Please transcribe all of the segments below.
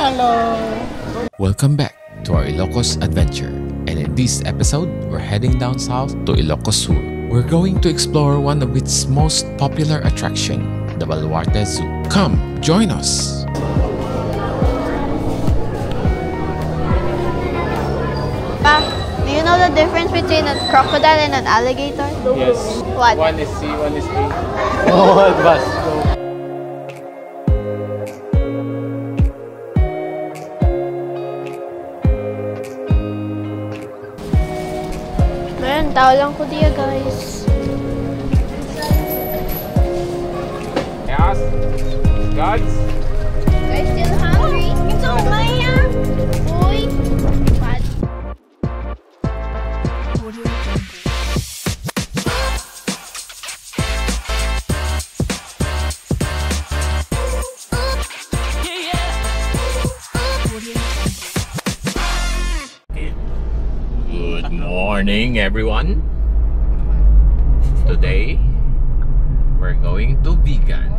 Hello! Welcome back to our Ilocos adventure, and in this episode, we're heading down south to Ilocos Sur. We're going to explore one of its most popular attraction, the Baluarte Zoo. Come, join us! Pa, do you know the difference between a crocodile and an alligator? Yes. What? One is C, one is A. Oh, advance. Meron, tao lang ko diya, guys. Yes. Gods. Guys, still hungry? It's all Maya. Uy. What? Good morning, everyone! Today, we're going to Vigan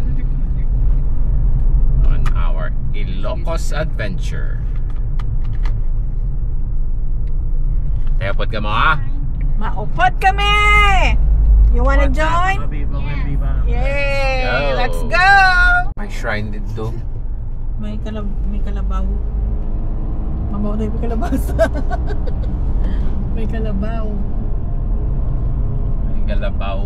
on our Ilocos adventure. Tepot ka mo, ha? Maupot kami! You wanna join? Yay! Go. Let's go! May shrine dito. May kalabaw. Mamaw na yung kalabasa. May kalabaw. May galabaw.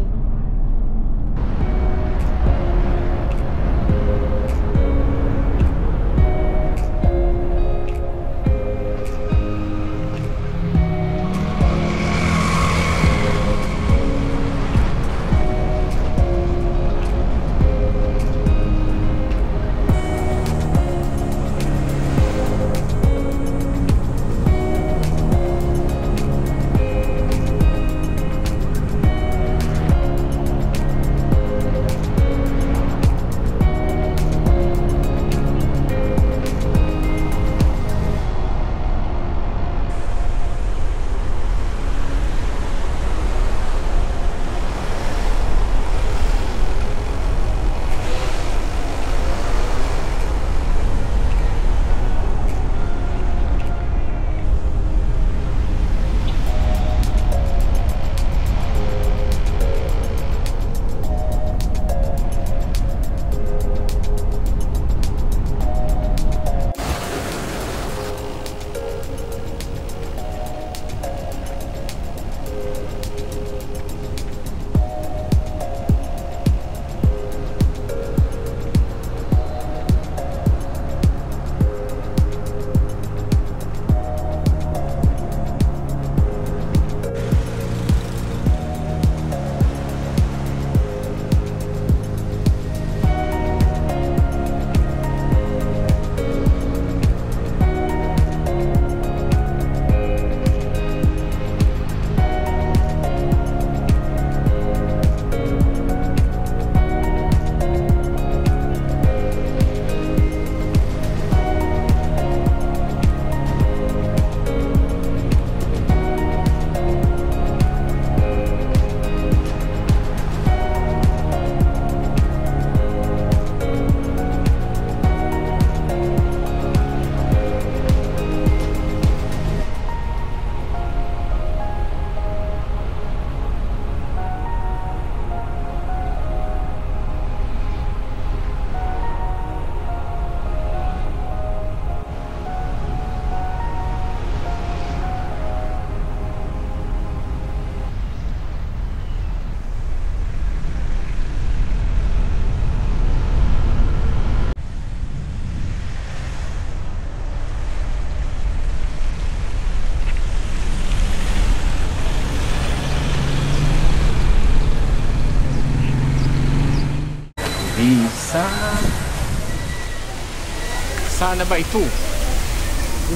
Sana ba ito?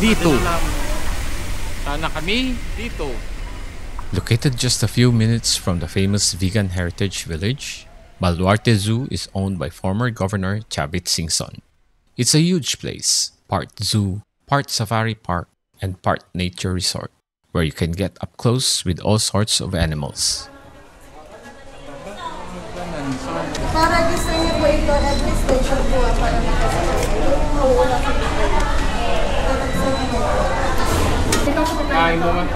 Dito. Sana kami dito. Located just a few minutes from the famous vegan heritage village, Baluarte Zoo is owned by former Governor Chavit Singson. It's a huge place, part zoo, part safari park, and part nature resort, where you can get up close with all sorts of animals. Para gusto niyo po ito, every station po para makasama. Babae mo man.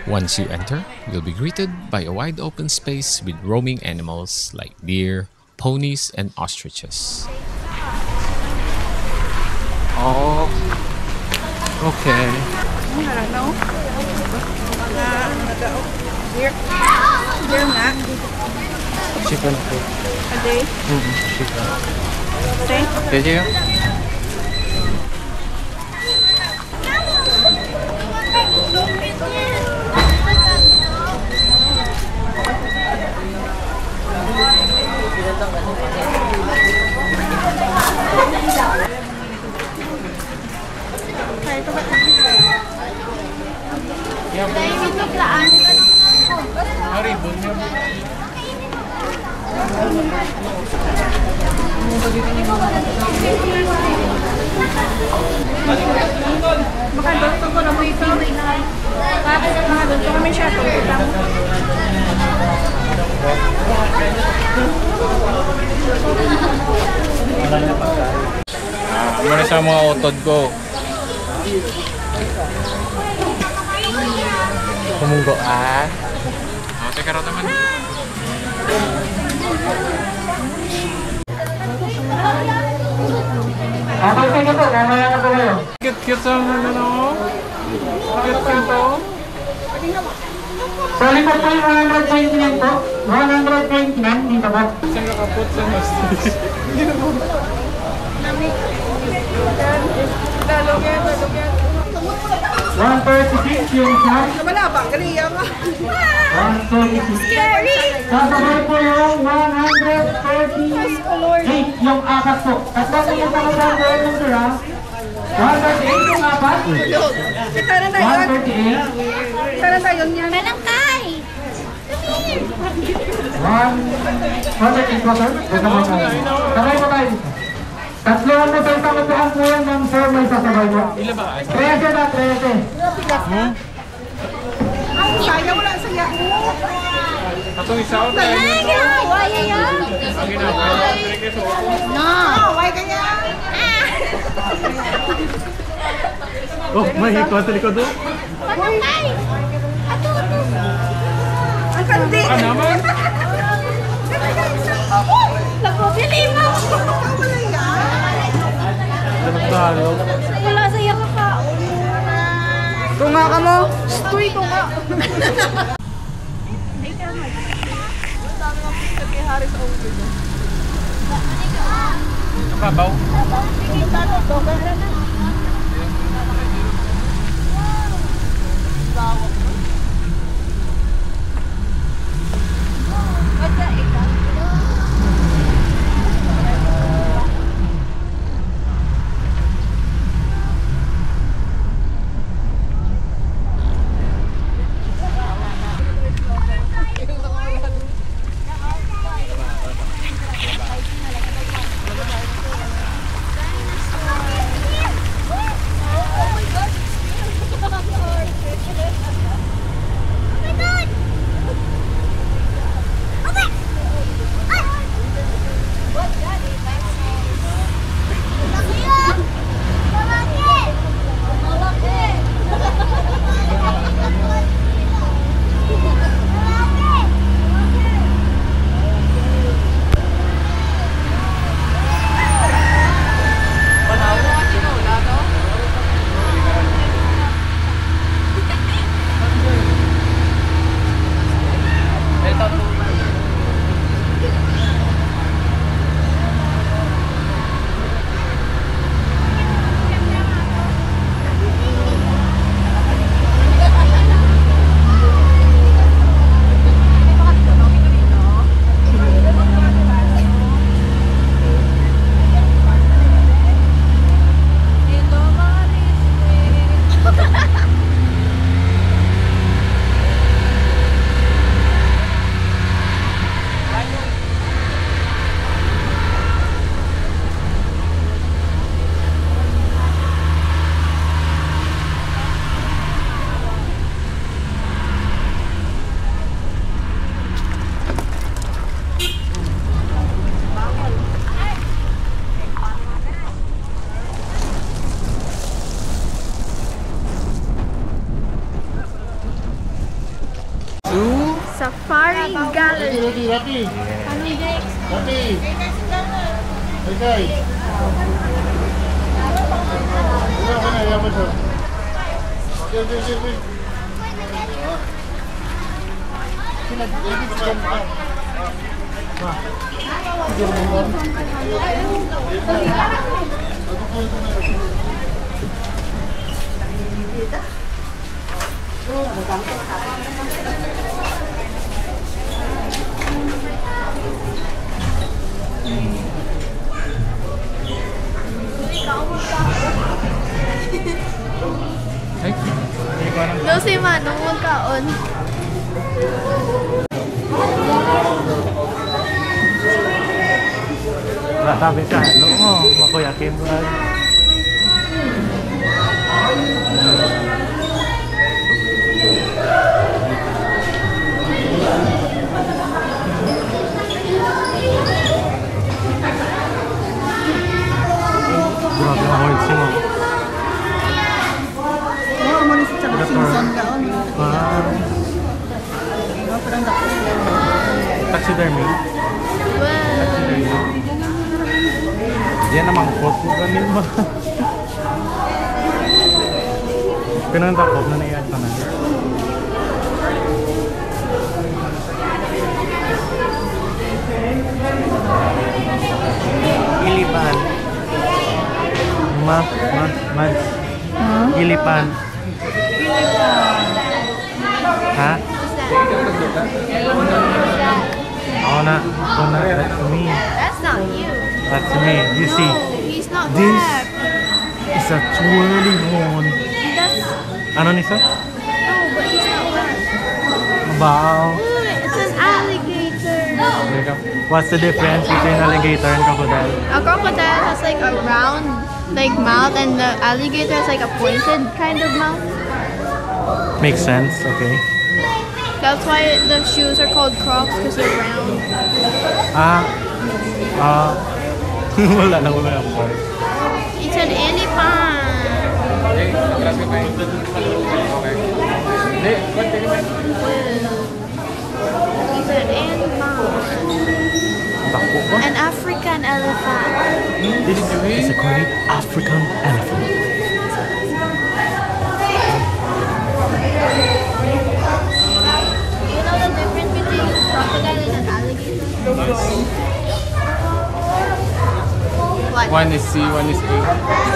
Once you enter, you'll be greeted by a wide open space with roaming animals like deer, ponies, and ostriches. Oh. Okay. Ano? Deer. Deer nga. Chicken food. A day. Chicken. Say. Did you? Dahil biglaan. Haribon yun. Makadalto ko na mo ito. Makadalto kami siya. Muna sa mga utod ko. Kumunggo Oh, teka raw naman. Cute sa ano? Cute to. Sorry po po, 129 po. 129, dito ba? Saan ka kaput sa hostage? Dalog yan. 136 yung isa. Malabang, galiya ka. 136. Scary! Sasabay po yung 138 yung apat po. Tatlo po yung pangalawa po yung sira. 138 yung apat. Kita na tayo. 138. Kita na tayo niyan. Malangkay! 138 po, sir. Sabay po tayo. Tatlo po sa isang upuan po yan, ma'am sir, may sasabay po. 13 na, 13. Saya wala saya. Atong isa o tayo. Ay, ginawa yan! Ang ginagawa. No! Why kanya? Oh, may hikwa sa likod doon. Malangkay! Ato! Ang kandi. Baka naman. Lago, bilima! Wala yan. Talo. Wala saya ka pa. Tunga ka mo. Stoy, tunga. Kabaw. Safari Gallery. Rapi. Hey guys. Ay, No si Manong magkaon. Sabi ka, ano mo, makuyakin mo. Grabe ang words mo. Oo, mo ni sa Simpson kaon. Taxidermy. Wow. Diyan namang kot ko ganin mo. Pinang takot na naiyan ka na. Ilipan. Mads. Ilipan. Ha? Oh, na. That's me. That's not you. That's me. You see, He's not This- black. it's a twirling horn. That's Ano nisa? no, but he's not black. Wow. Look, it's an alligator. What's the difference between alligator and crocodile? A crocodile has like a round like mouth, and the alligator has like a pointed kind of mouth. Makes sense, okay. That's why the shoes are called Crocs, because they're round. Wala na wala ang part. It's an elephant. It's an elephant. Takbo ba? An African elephant. This is a great African elephant. You know the difference between a crocodile and an alligator? What? one is C, one is A.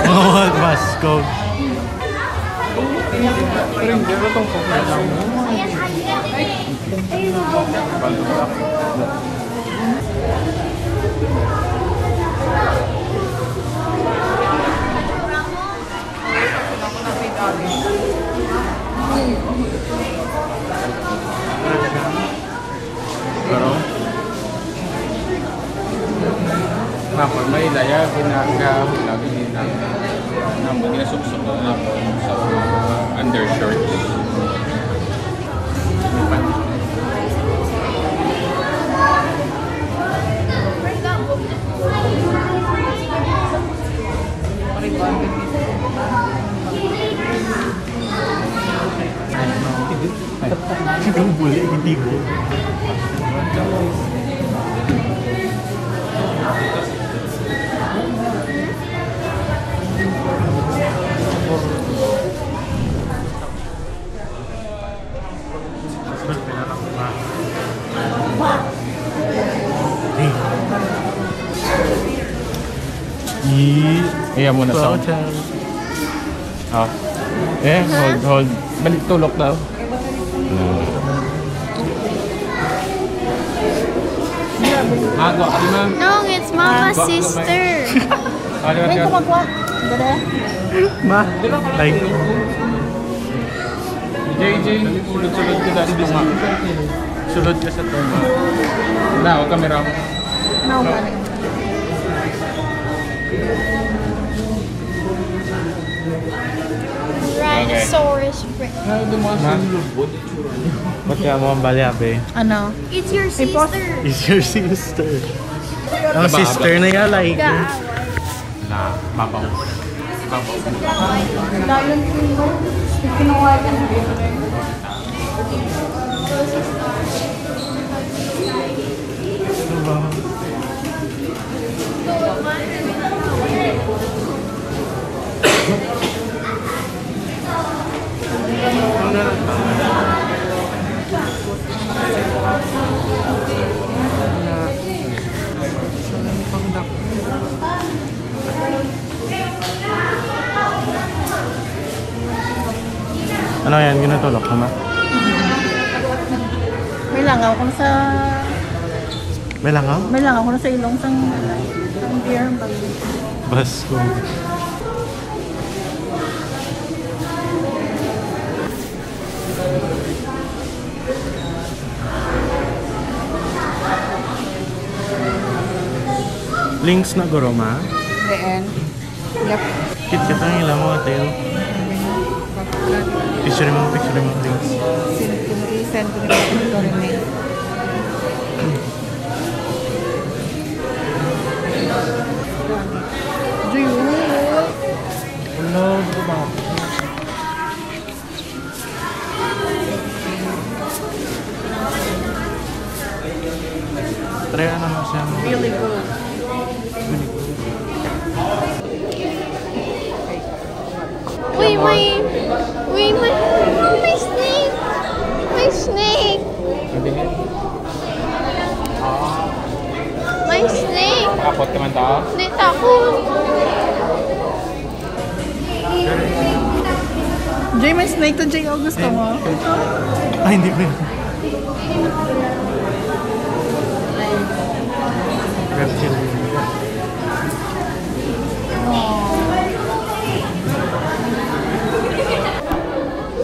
Oh, must go. Pero hindi ko itong coconut lang mo. Pero kapag may laya, lagi nila nang ginasuksok na sa undershirts. Ang buli, hindi ko. Iya mo na sound. Oh. Hold. Balik tulok daw. Agwa, di ma. No, it's Mama's sister. Ay, kumagwa. Dada. Ma, like, JJ, sulod-sulod ka dahil sa tuma. Sulod ka sa tuma. Na, huwag kamera mo. No, man. Rhinoceros Rex. ba't ka mo ang balyabe? Ano? It's your sister. Is your sister. Ang sister na yan, like, Na, babaw. Dahil kinuha ka na. Ano yan? Ginatulok mo na? May langaw ko na sa... May langaw? May langaw ko na sa ilong sang beer. Basko. Links na goroma. Then, yep. Kit kita ng ilang mga tayo. Picture mo links. Send ko na ito rin eh. Do you? Hello, ano ba? Try ano mo siya. Really good. Wait, my snake! My snake! My snake! Takot ka man daw? Hindi, takot. Jay, may snake to Jay August ka mo. Ay, hindi pa yun. Reptile.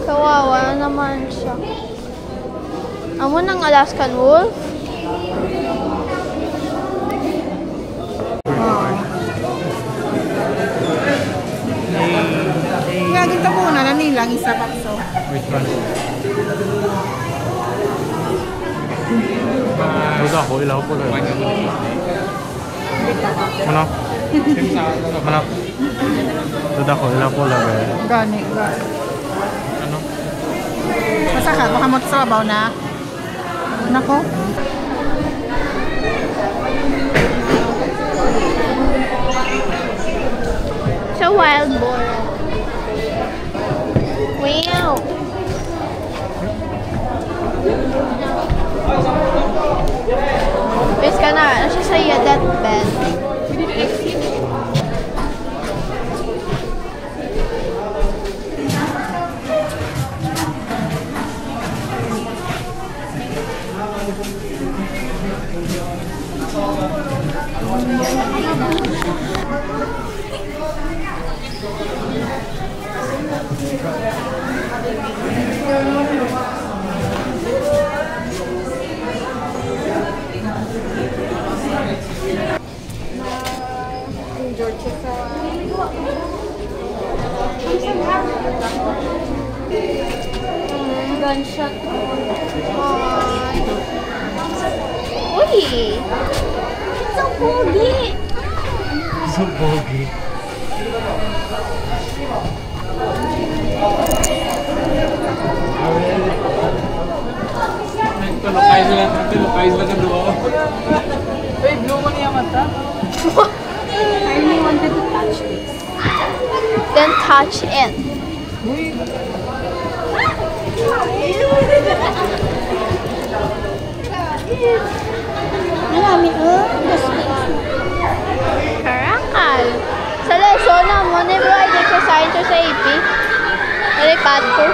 Kawawa naman siya. Amo ng Alaskan wolf? Nga, kita muna na nilang isa bakso. Wait, Udah ako, ilaw ko lang. Ano? Ano? Udah ako, ilaw ko lang. Gani. Ano? Masa ka? Baka mo sa babaw na? Nako. It's a wild boar. Wow! Wis ka na. Ano siya sa'yo? Deathbed. Gunshot. Uy! So pogi! So pogi. Tulokay sila ng duo. Uy, blue mo niya mata. I really wanted to touch this. Then touch it. Marami Karakal. Sa lesson mo, never I did sa science or sa AP. Nalipat ko.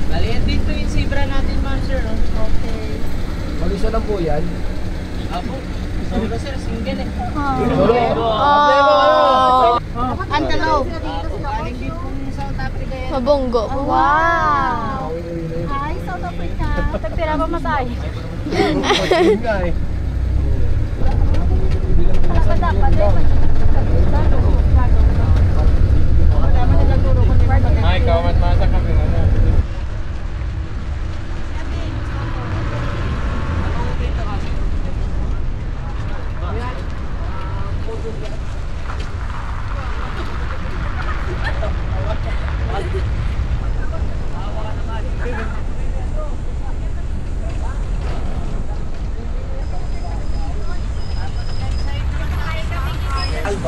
Bali, dito yung zebra natin, ma'am, sir. No? Okay. Mag-isa lang po yan? Apo. Solo, sir. Single eh. Oh. Antelope. Galing din po sa South Africa yan. Mabonggo. Wow! Hi, South Africa. Tagpira pa matay. Ay, kawan masa kami.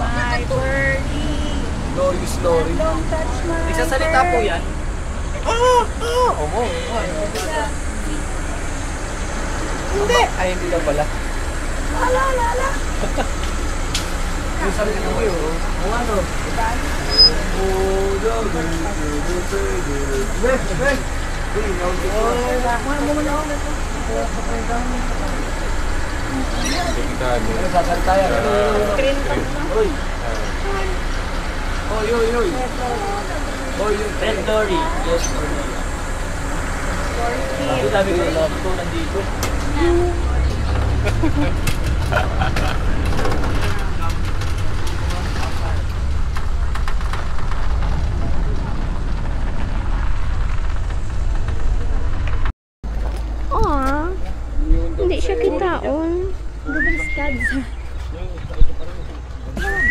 Hi, Birdie. Glorious Lori. Don't touch my Nagsasalita po yan. Oo. Hindi. Ay, hindi lang pala. Ala. Yung sabi ko yun. O ano? Sasalita yan. Oy. Oy, yung Red Dory. Yes, Dory. Ang sabi ko, love ko nandito. Aww. Hindi siya kitaon. Gabaliskad.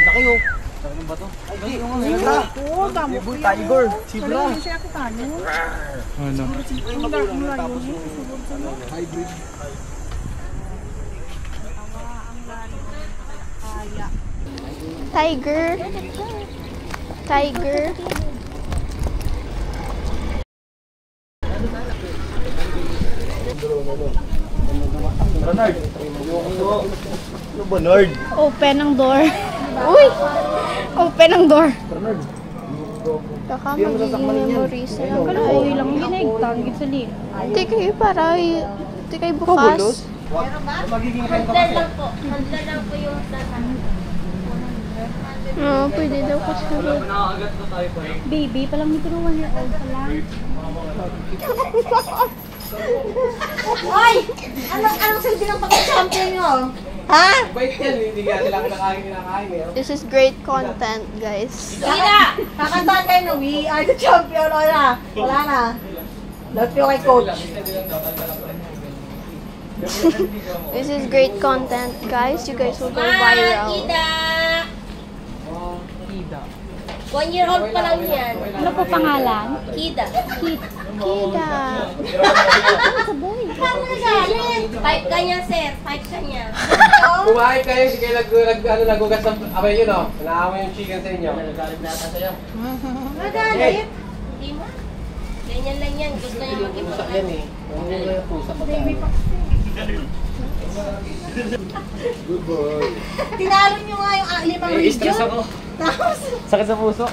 Laki oh. Laki ng bato. Ay, di. Oo, damo. Tiger. Zebra. Hindi siya kitano. Ano? Hybrid. Tiger. Tiger. Ano ba, Nord? Open ang door. Uy! Open ang door. Baka magiging memories na lang tayo. Uy lang ginigtan. Gisali. Hindi kayo para, hindi kayo bukas. Magiging Handler lang po. Handler lang po yung tanan. Oo, pwede daw kasi. nakakagat na tayo pa rin. Baby, palang may 1 year old pa lang. Hoy! Anong silbi ng pagka-champion nyo? Ha? Wait yan, hindi ka sila kinakain eh. This is great content, guys. Sige na! Kakantahan kayo no, we are the champion. Wala na. Love you kay coach. This is great content, guys. You guys will go viral. Ida! 1 year old pa lang yan. Ano po pangalan? Kida. Kida. Paano nagalit? Pipe ka niya, sir. Pipe ka niya. Kumain kayo, sige nagugas ng abay yun oh. Naaway yung chicken sa inyo. Nagalit na ata sa'yo. Nagalit? Hindi mo. Ganyan lang yan. Gusto niya mag-ibang. Pusak yan eh. Pusak pa tayo. Good boy. Tinalo nyo nga yung 5 region. Stress ako. Tapos, Sakit sa puso.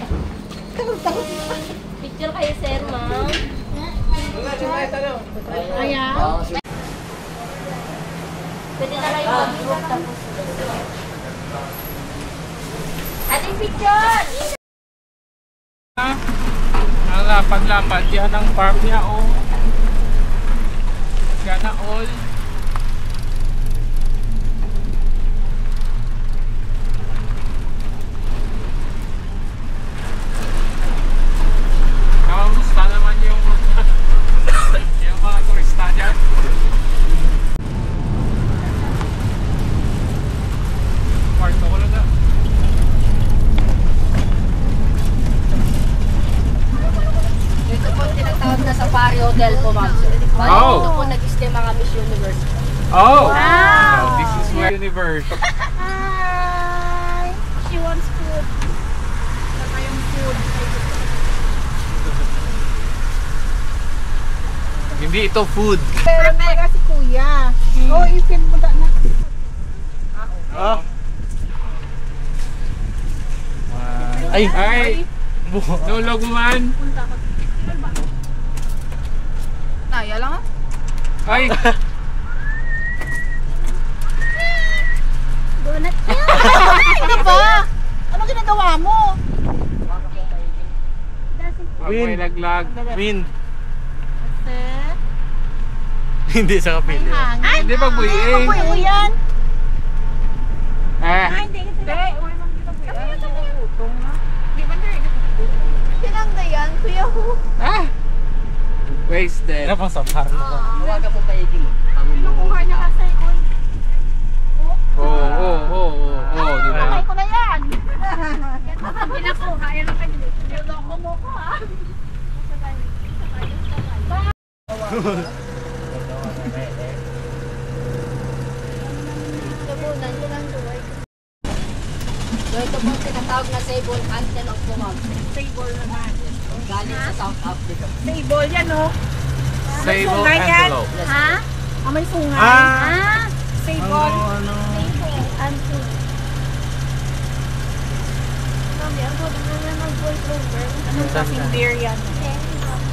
picture kayo, sir, ma'am. Ayan. Pwede na kayo mag-group tapos. Ating picture! Ang lapad-lapad yan ang farm niya, oh. Sana all. Kamusta naman yung mga turista dyan? Kwarto ko lang na. Ito po tinatawag na Safari Hotel po, ma'am. Bali, Oh. ito po nag-stay mga Miss Universe. Oh! Wow! This is my universe. Hi! She wants food. Wala tayong food. Hindi ito food. Pero pala si Kuya. Oh, ipin mo na. Oh. Ay! Ay! Nulog man! Naya lang ah. Ay! Donut yan! Ano ba? Ano Anong ginagawa mo? Wind. Laglag. Wind. Kasi, Hindi sa may kapili. hangin. Hindi pa buhay eh. Pagbuo yan. Hindi. Sinangga yan, kuya ko. Wasted. Ano pang sabhar na ba? Huwagan mo paiging mo. Pinukuha niya kasi. Oo, di ba? Patay ko na yan. Pinakuha, yan ang kanila. Niloko mo ko ha. Labunan ko lang duway. So ito po tinatawag na sable antelope po ma'am. Sable naman. Galing sa South Africa. Sable yan, oh. Sable Sungay yan. antelope. Ha? May sungay. Ah? Sable. Anto. Sabi, ang pwede na na mag-voice over. Anong klaseng beer yan?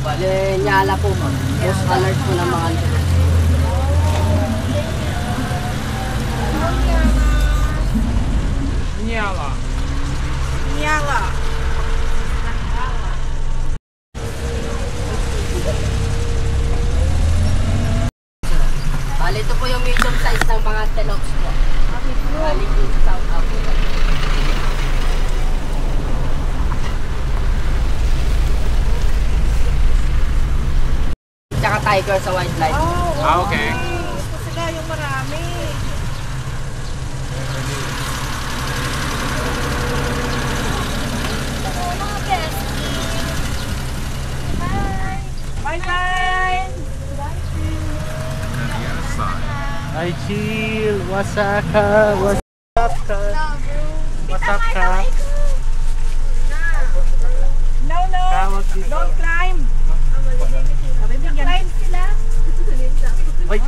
Bale, nyala po ma'am. Most alert po ng mga antelope. Nyala. Nyala. Bale, ito po yung medium size ng mga antelopes po. Galing po sa South Africa. Tsaka tiger sa wildlife. Okay. Ito sila yung marami. Mga best. Bye. Bye-bye. Hi, chill. What's up, ka? What's up, ka? What's up, ka? No. Don't climb. Climb sila. Wait.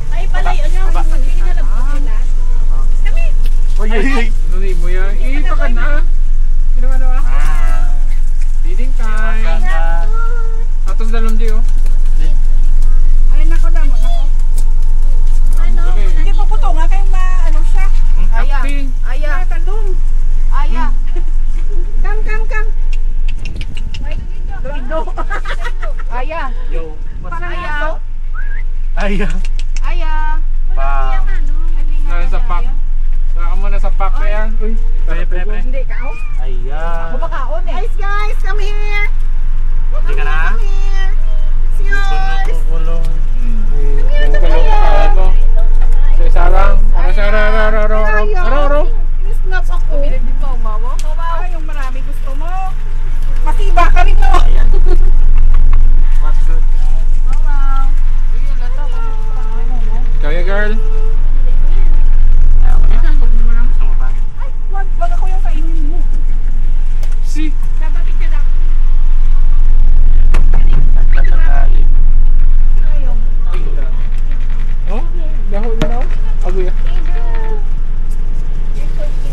Ay, palayo niyo. Magpagkina lang po sila. Uy. Nuni mo yan. Ito ka na. Sino ano ah? Feeding time. Atos dalom di oh. Ay, nako. Ano? Hindi po puto nga kayo ano siya. Happy. Aya. Talong. Aya. Come. Doido. Aya. Yo. Parang Aya. aso. Aya. Aya. Ba. Nasa pack. Saka mo na sa pack na yan. Uy. Pre. Hindi ka. Aya. Bumakaon eh. Guys, come here. Hindi ka na? Come here. It's yours. Kulong. Yung kulong ka ako. Sa isa lang. Aro. Inisnap ako. Hindi pa umawa. Ay, yung marami gusto mo. Masiba ka rin no. What's good? Kaya girl. Gusto mo ba? Ay, wag ako yung kainin mo. Si. Dapat ka na. Oh? Dahol na. Agoy.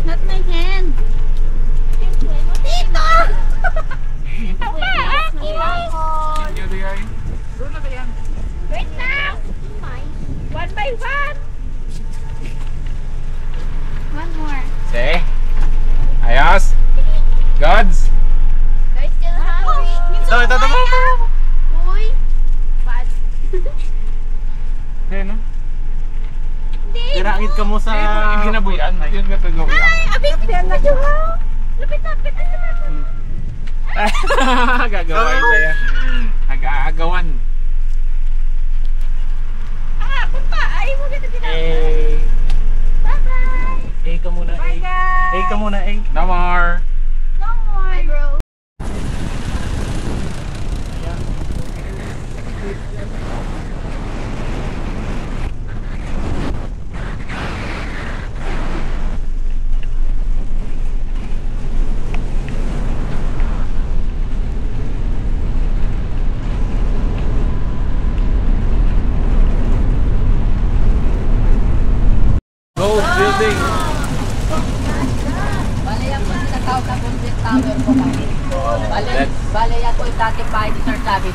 Not my hand. Tito! Inyo di ay. Wait lang! One by one! One more. Say. Ayos. Gods. Guys, still hungry. Ito. Uy! Bad. Okay, no? Hindi! Ginagit ka mo sa... Ginabuyan. Yun ka tagaw. Ay! Abit! Lupit na! Gagawan kaya. Nag-aagawan. Punta! Ay, mo ganda din ako. Bye-bye! Ka muna, Bye guys. ka muna, No more. No more! Bye, bro. Gold building. Bale, yan po tinatawag na Bullet Tower po kami. Bale, yan po yung dating bahay ni Sir David.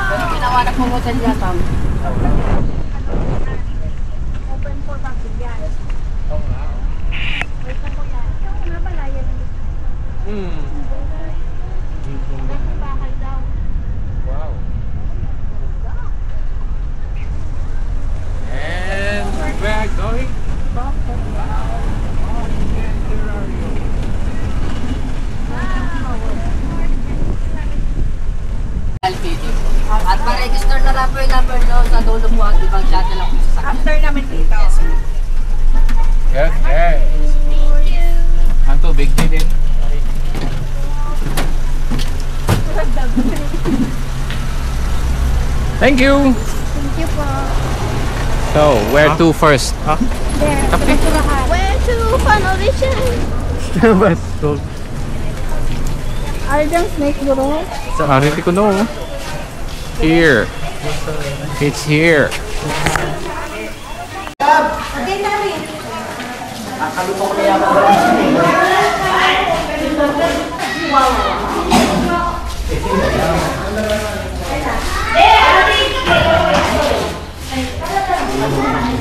Pero ginawa na po mo sa dyan, ma'am. Open for public yan. Oo nga. Wait lang po yan. Wow. And we're going back. At ma-register na lang po yung number doon sa dulo po at ibang data lang po sa After namin dito. Okay. Ang tubig din. Thank you. Thank you po. So, where to first? There. Where to Fun Audition? Are them snake bro? Hindi ko know. Here. It's here.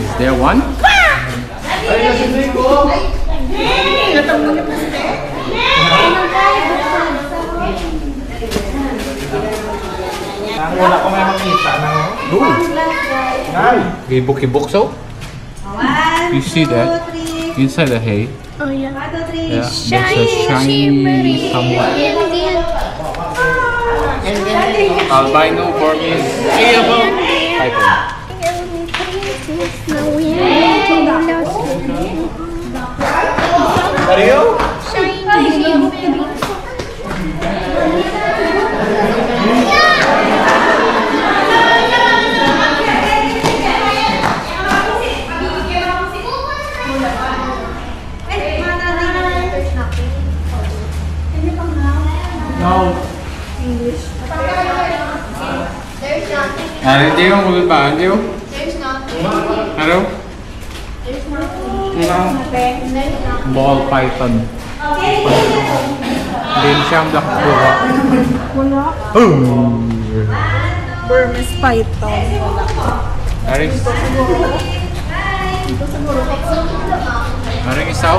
Is there one? Wala ko may makita na. Gibok so? You see that? Inside the hay? Oh yeah. Yeah, there's a shiny somewhat. Albino Burmese python. No. Hindi yung ulit ba? Hindi yung? Ano? Ball python. Din siyang black buha. Burmese python. Aring? Aring isaw?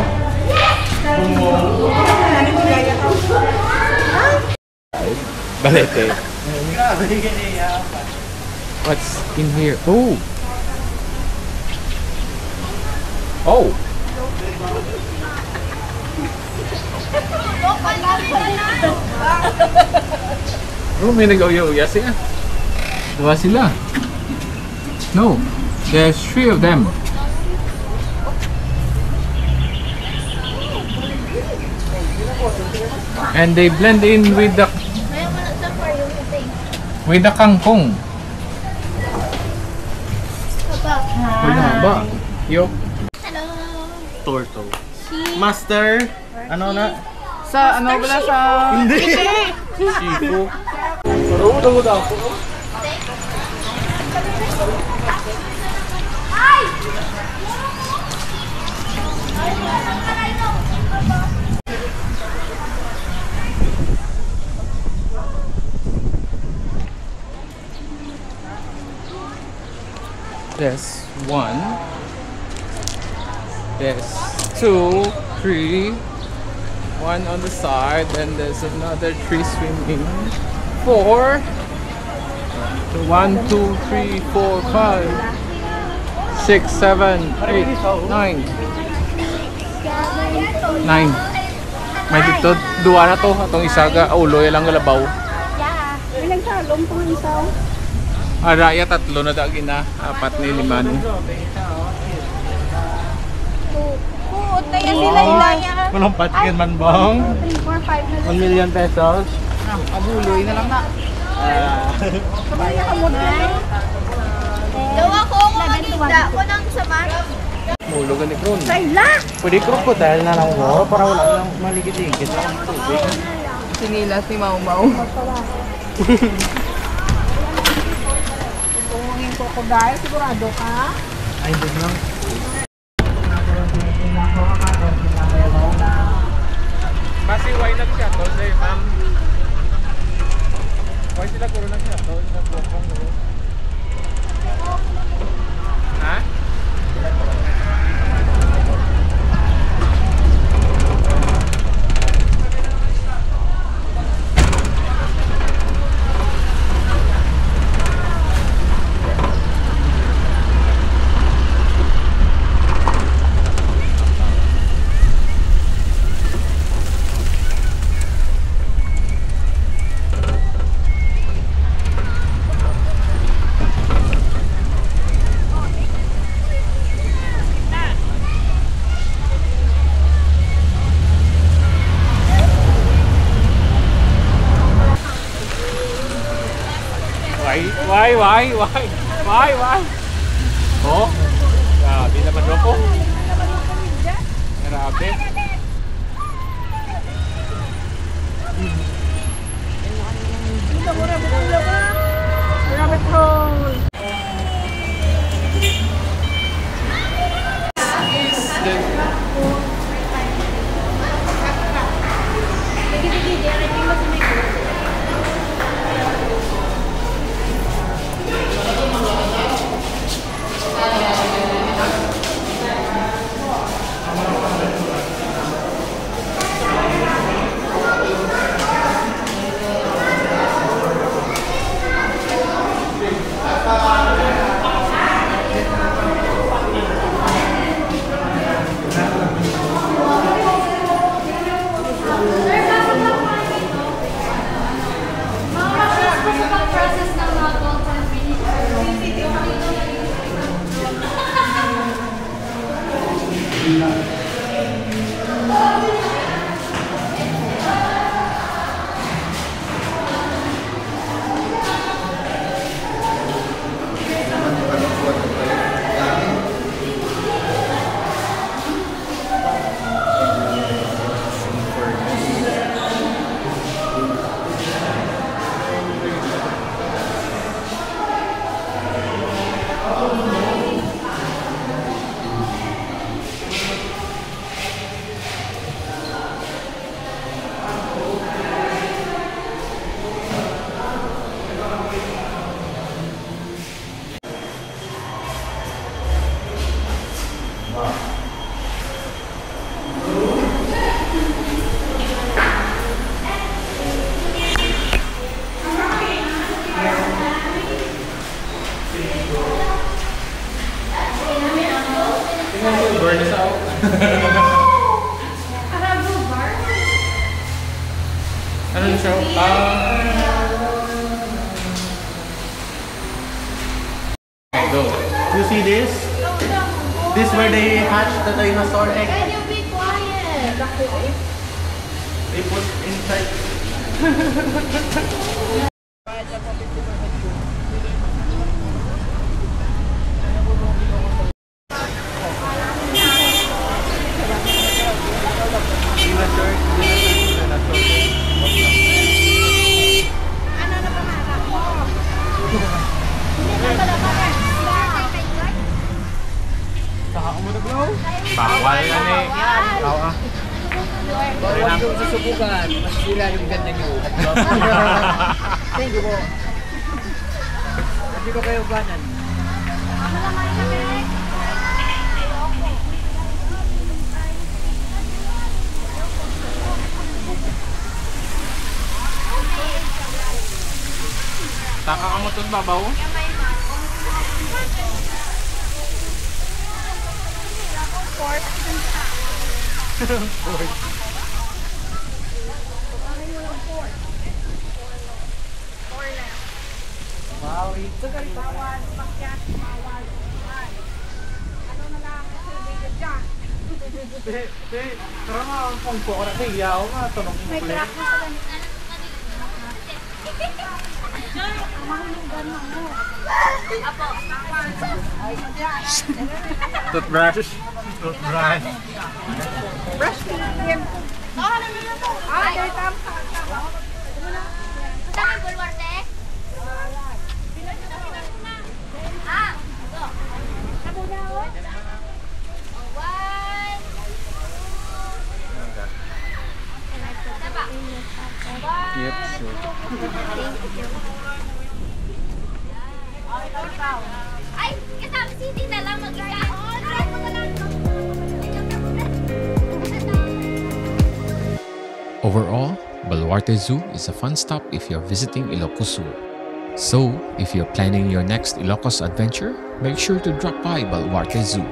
Balete. What's in here? Oh! Oh! Oh, may nag-uya-uya siya. Dua sila. No, there's 3 of them. And they blend in with the kangkong. Haba. Yo. Hello. Torto. Master. Ano na? Sa ano pala sa... Hindi. Chico. There's 1. There's 2, 3. 1 on the side, and there's another 3 swimming. 4. 1, 2, 3, 4, 5, 6, 7, 8, 9. 9. May dito, 2 na to. Atong isa ga uloy lang galabaw. Yeah. May nagsalong pang isaw. Araya 3 na dagi na. 4 ni 5 ni. Kaya sila ilaya. Walang patkin man bang? 3, 4, 5 na 1 million pesos. Abuloy na lang na. Sabay ka mo na. Dawa ko maninda ko ng saman. Mulog ni Kron. Sayla! Pwede crocodile na lang mo para wala nang maligid-ligid sa tubig. Sinilas ni Mau Mau. Kung yung crocodile, sigurado ka? Ay, hindi lang. Kasi why nag-shuttle day, ma'am? Why sila kuro nag-shuttle? Ha? Why? Oh? Grabe naman loko. Grabe. Rabbit hole. Ano yung show? Go. You see this? This where they hatch the dinosaur egg. Can you be quiet? They put inside. Bawal yan eh. Huwag yung susubukan. Masira yung ganda nyo. Thank you po. Hindi ko kayo ganan. Taka ka mo itong babaw? Bawal, pakyat, bawal. Ano na lang, video dyan. Pero nga, kung po ako na siyaw nga, tanong May crack na sa ganito. Toothbrush. toothbrush. Brush me again. Ay, tama. Kasama yung bulwarte? Ah! Go! One! Yep, sure. Ay! Kasama si Tita lang mag-isa. Overall, Baluarte Zoo is a fun stop if you're visiting Ilocos Zoo. So, if you're planning your next Ilocos adventure, make sure to drop by Baluarte Zoo.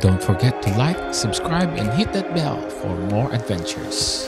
Don't forget to like, subscribe, and hit that bell for more adventures.